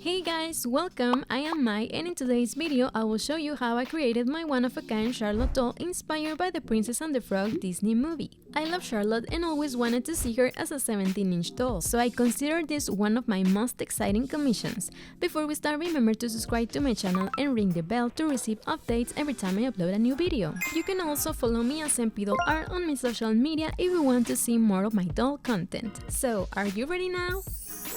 Hey guys, welcome! I am Mai, and in today's video I will show you how I created my one-of-a-kind Charlotte doll inspired by the Princess and the Frog Disney movie. I love Charlotte and always wanted to see her as a 17-inch doll, so I consider this one of my most exciting commissions. Before we start, remember to subscribe to my channel and ring the bell to receive updates every time I upload a new video. You can also follow me as MP_Doll_Art on my social media if you want to see more of my doll content. So, are you ready now?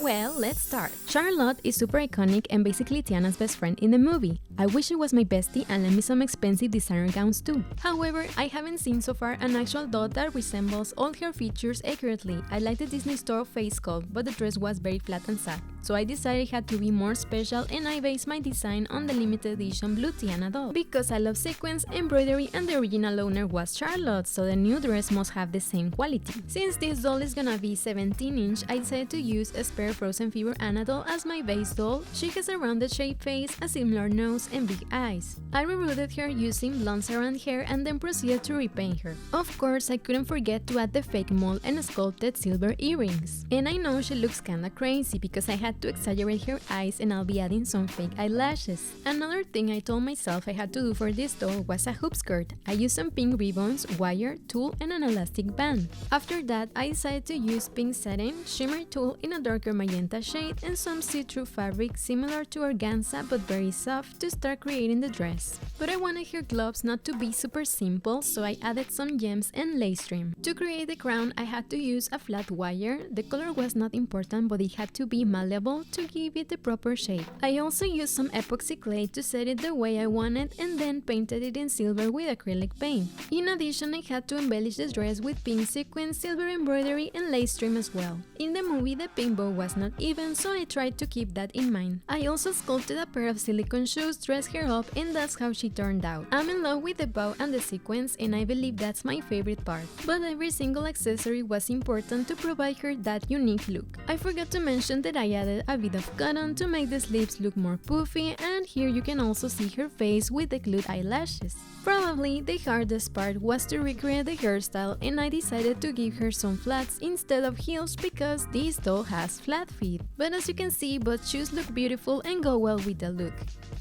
Well, let's start. Charlotte is super iconic and basically Tiana's best friend in the movie. I wish it was my bestie and lent me some expensive designer gowns too. However, I haven't seen so far an actual doll that resembles all her features accurately. I like the Disney Store face sculpt, but the dress was very flat and sad. So I decided it had to be more special, and I based my design on the limited edition blue Tiana doll. Because I love sequins, embroidery, and the original owner was Charlotte, so the new dress must have the same quality. Since this doll is gonna be 17-inch, I decided to use a spare Frozen Fever Anna doll as my base doll. She has a rounded shaped face, a similar nose, and big eyes. I rerouted her using blonde around hair and then proceeded to repaint her. Of course, I couldn't forget to add the fake mold and sculpted silver earrings. And I know she looks kinda crazy because I had to exaggerate her eyes, and I'll be adding some fake eyelashes. Another thing I told myself I had to do for this doll was a hoop skirt. I used some pink ribbons, wire, tulle, and an elastic band. After that, I decided to use pink satin, shimmer tulle in a darker magenta shade, and some see-through fabric similar to organza but very soft to start creating the dress. But I wanted her gloves not to be super simple, so I added some gems and lace trim. To create the crown, I had to use a flat wire. The color was not important, but it had to be malleable to give it the proper shape. I also used some epoxy clay to set it the way I wanted and then painted it in silver with acrylic paint. In addition, I had to embellish the dress with pink sequins, silver embroidery, and lace trim as well. In the movie, the pink bow was not even, so I tried to keep that in mind. I also sculpted a pair of silicone shoes, dressed her up, and that's how she turned out. I'm in love with the bow and the sequins, and I believe that's my favorite part. But every single accessory was important to provide her that unique look. I forgot to mention that I added a bit of cotton to make the sleeves look more puffy, and here you can also see her face with the glued eyelashes. Probably the hardest part was to recreate the hairstyle, and I decided to give her some flats instead of heels because this doll has flat feet. But as you can see, both shoes look beautiful and go well with the look.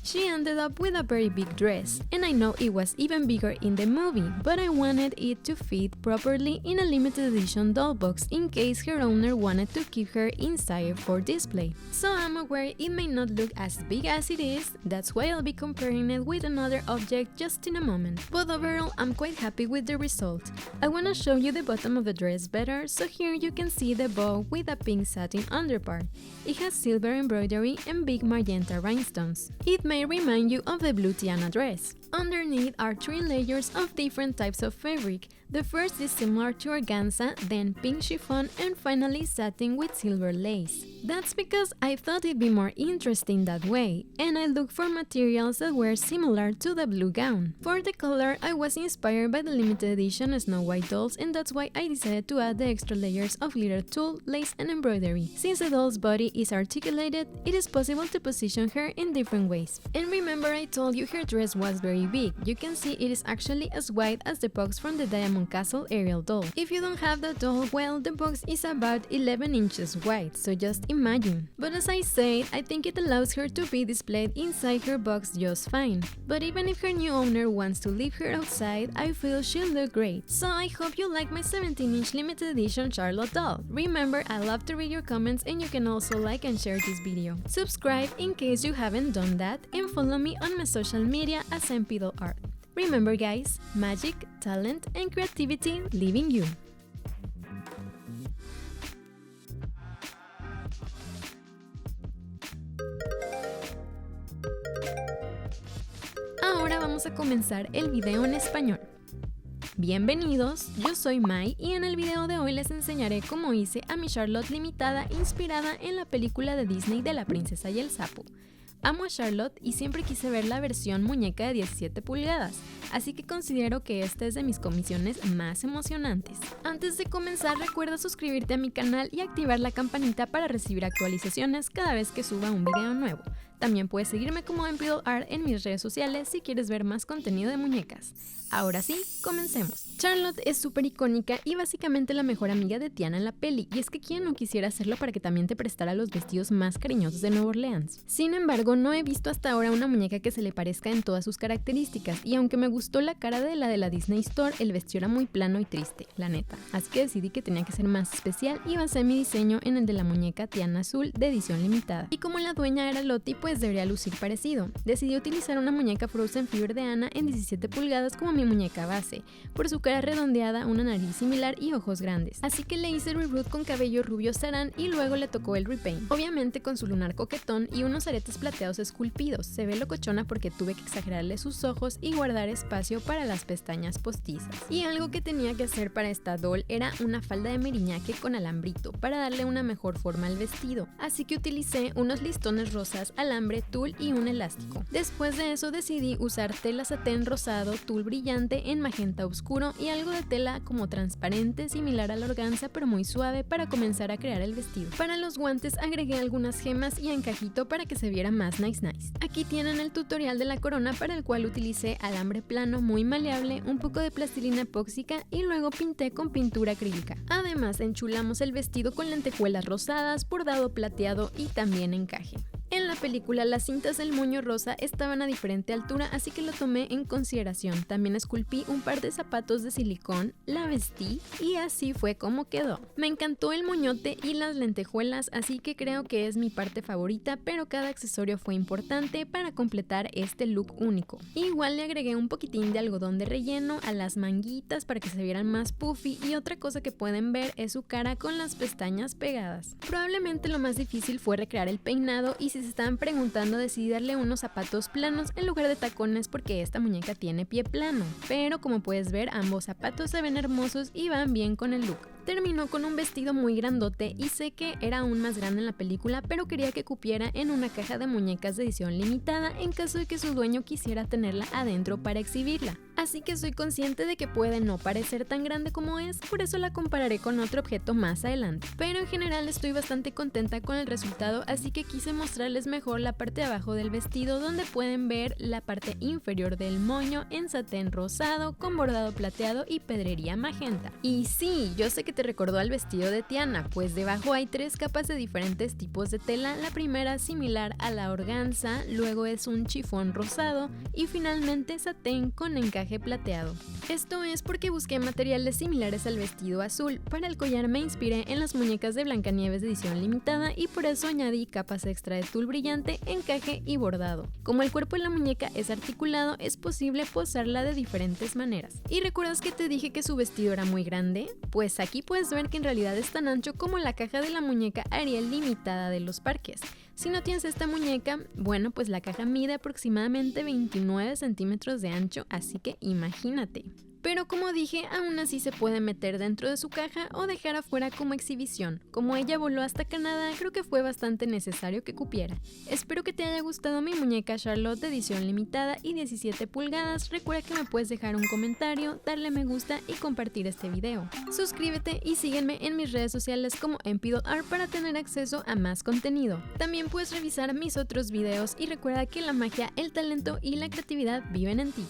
She ended up with a very big dress, and I know it was even bigger in the movie, but I wanted it to fit properly in a limited edition doll box in case her owner wanted to keep her inside for display. So I'm aware it may not look as big as it is, that's why I'll be comparing it with another object just in a moment. But overall, I'm quite happy with the result. I wanna show you the bottom of the dress better, so here you can see the bow with a pink satin underpart. It has silver embroidery and big magenta rhinestones. It may remind you of the blue Tiana dress. Underneath are 3 layers of different types of fabric. The first is similar to organza, then pink chiffon, and finally satin with silver lace. That's because I thought it'd be more interesting that way, and I looked for materials that were similar to the blue gown. For the color, I was inspired by the limited edition Snow White dolls, and that's why I decided to add the extra layers of glitter tulle, lace, and embroidery. Since the doll's body is articulated, it is possible to position her in different ways. And remember, I told you her dress was very big. You can see it is actually as wide as the box from the Diamond Castle Ariel doll. If you don't have the doll, well, the box is about 11 inches wide, so just imagine. But as I said, I think it allows her to be displayed inside her box just fine. But even if her new owner wants to leave her outside, I feel she'll look great. So I hope you like my 17-inch limited edition Charlotte doll. Remember, I love to read your comments, and you can also like and share this video. Subscribe in case you haven't done that, and follow me on my social media as MP_Doll_Art. Remember guys, magic, talent, and creativity live in you. Ahora vamos a comenzar el video en español. Bienvenidos, yo soy Mai y en el video de hoy les enseñaré cómo hice a mi Charlotte limitada inspirada en la película de Disney de La Princesa y el Sapo. Amo a Charlotte y siempre quise ver la versión muñeca de 17 pulgadas, así que considero que esta es de mis comisiones más emocionantes. Antes de comenzar, recuerda suscribirte a mi canal y activar la campanita para recibir actualizaciones cada vez que suba un video nuevo. También puedes seguirme como Empidel Art en mis redes sociales si quieres ver más contenido de muñecas. Ahora sí, comencemos. Charlotte es súper icónica y básicamente la mejor amiga de Tiana en la peli, y es que quién no quisiera hacerlo para que también te prestara los vestidos más cariñosos de Nueva Orleans. Sin embargo, no he visto hasta ahora una muñeca que se le parezca en todas sus características, y aunque me gustó la cara de la Disney Store, el vestido era muy plano y triste, la neta. Así que decidí que tenía que ser más especial y basé mi diseño en el de la muñeca Tiana azul de edición limitada. Y como la dueña era Lottie, pues debería lucir parecido. Decidí utilizar una muñeca Frozen Figure de Anna en 17 pulgadas como mi muñeca base, por su cara redondeada, una nariz similar y ojos grandes. Así que le hice reroot con cabello rubio sarán y luego le tocó el repaint. Obviamente con su lunar coquetón y unos aretes plateados esculpidos. Se ve locochona porque tuve que exagerarle sus ojos y guardar espacio para las pestañas postizas. Y algo que tenía que hacer para esta doll era una falda de meriñaque con alambrito para darle una mejor forma al vestido. Así que utilicé unos listones rosas, alambre, tul y un elástico. Después de eso decidí usar tela satén rosado, tul brillante en magenta oscuro y algo de tela como transparente similar a la organza pero muy suave para comenzar a crear el vestido. Para los guantes agregué algunas gemas y encajito para que se viera más nice. Aquí tienen el tutorial de la corona para el cual utilicé alambre plano muy maleable, un poco de plastilina epóxica y luego pinté con pintura acrílica. Además enchulamos el vestido con lentejuelas rosadas, bordado plateado y también encaje. En la película las cintas del moño rosa estaban a diferente altura, así que lo tomé en consideración. También esculpí un par de zapatos de silicón, la vestí y así fue como quedó. Me encantó el moñote y las lentejuelas, así que creo que es mi parte favorita, pero cada accesorio fue importante para completar este look único. Igual le agregué un poquitín de algodón de relleno a las manguitas para que se vieran más puffy y otra cosa que pueden ver es su cara con las pestañas pegadas. Probablemente lo más difícil fue recrear el peinado y si se estaban preguntando decidí darle unos zapatos planos en lugar de tacones porque esta muñeca tiene pie plano, pero como puedes ver ambos zapatos se ven hermosos y van bien con el look. Terminó con un vestido muy grandote y sé que era aún más grande en la película, pero quería que cupiera en una caja de muñecas de edición limitada en caso de que su dueño quisiera tenerla adentro para exhibirla. Así que soy consciente de que puede no parecer tan grande como es, por eso la compararé con otro objeto más adelante. Pero en general estoy bastante contenta con el resultado, así que quise mostrarles mejor la parte de abajo del vestido donde pueden ver la parte inferior del moño en satén rosado con bordado plateado y pedrería magenta. Y sí, yo sé que te recordó al vestido de Tiana, pues debajo hay 3 capas de diferentes tipos de tela, la primera similar a la organza, luego es un chifón rosado y finalmente satén con encaje plateado. Esto es porque busqué materiales similares al vestido azul. Para el collar me inspiré en las muñecas de Blancanieves de edición limitada y por eso añadí capas extra de tul brillante, encaje y bordado. Como el cuerpo de la muñeca es articulado, es posible posarla de diferentes maneras. ¿Y recuerdas que te dije que su vestido era muy grande? Pues aquí puedes ver que en realidad es tan ancho como la caja de la muñeca Ariel limitada de los parques. Si no tienes esta muñeca, bueno, pues la caja mide aproximadamente 29 centímetros de ancho, así que imagínate. Pero como dije, aún así se puede meter dentro de su caja o dejar afuera como exhibición. Como ella voló hasta Canadá, creo que fue bastante necesario que cupiera. Espero que te haya gustado mi muñeca Charlotte de edición limitada y 17 pulgadas. Recuerda que me puedes dejar un comentario, darle me gusta y compartir este video. Suscríbete y sígueme en mis redes sociales como Empidel Art para tener acceso a más contenido. También puedes revisar mis otros videos y recuerda que la magia, el talento y la creatividad viven en ti.